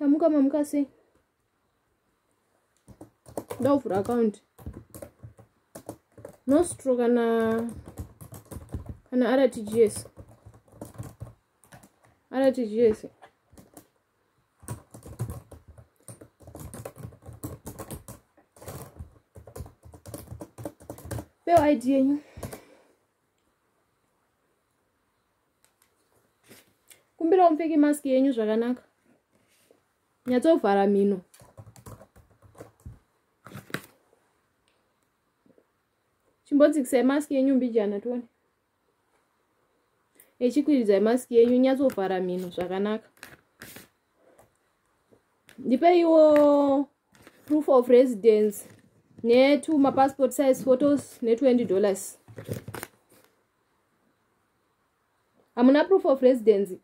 Mamuka sei. Ndau for account. No stroke kana RTGS. RTGS. Peo ID yenyu. Kumbira umpfeke mask yenyu zvakanaka. Nyatsovhara mino. Chimbotsikisai mask yenyu mbijana tuone. Echikwiridzai mask yenyu nyatsovhara mino zvakanaka. Ndipeiwo proof of residence ne 2 passport size photos ne $20. Hamuna proof of residence.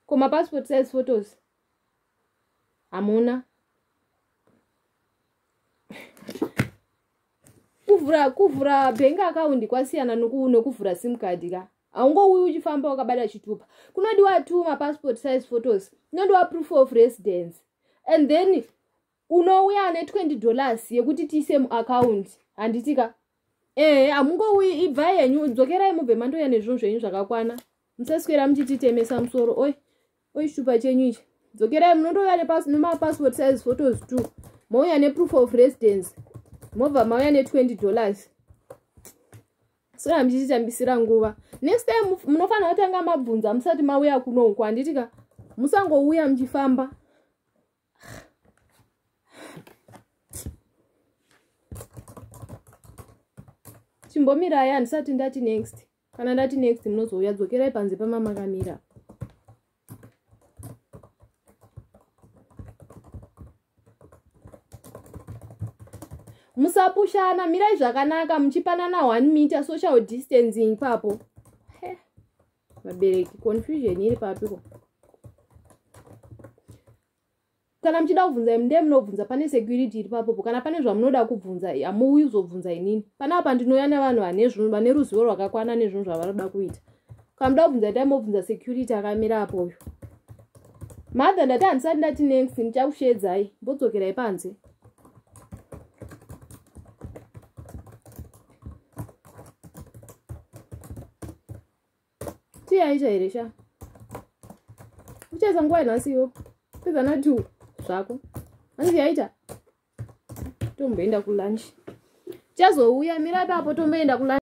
Koma passport size photos. Hamuna. Kuvhura bank account kwasiyana nokuvhura sim card ka. Aungouyi uchifamba wakabata chitupa. Kunodiwa 2 passport size photos. Kunodiwa proof of residence. And then unouya ne $20 yekuti tiise mu account. Handitika. Amungouyi ibva yenyu dzokerai mubve mandoya nezvinhu zvenyu zvakakwana. Musaswera muchititemesa musoro. Oi chitupa chenyu ichi. Dzokerai munondoya ne passport size photos too. Mouya ne proof of residence. Mobva mauya ne $20. Saka mchichitambisira nguva. Next time munofanira kutanga mabvunza musati mauya kuno kwanditika. Musangouya mchifamba. Chimbomirai handisati ndati next. Kana ndati next munozouya dzokerai panze pamamakamira. Musapushana, mirai zvakanaka muchipanana 1 meter social distancing papo. Mabereki confusion iri papiko. Kana mchida kubvunza mnde munobvunza pane security iri papo. Kana pane zvamunoda kubvunza amuuyi kuzobvunza inini. Panapa ndinouya nevanhu vane ruzivo rwakakwana nezvinhu zvavanoda kuita. Kana muda kubvunza time mobvunza security akamira apo. Madha ndati handisati ndati next ndichakushedzai. Mbodzokerai panze. Aisha iresha. Ucheza nguwa inasiyo. Peza na 2 zvako. Hanzi yaita. Tomboenda ku lunch. Chazouya mira papo tomboenda ku lunch.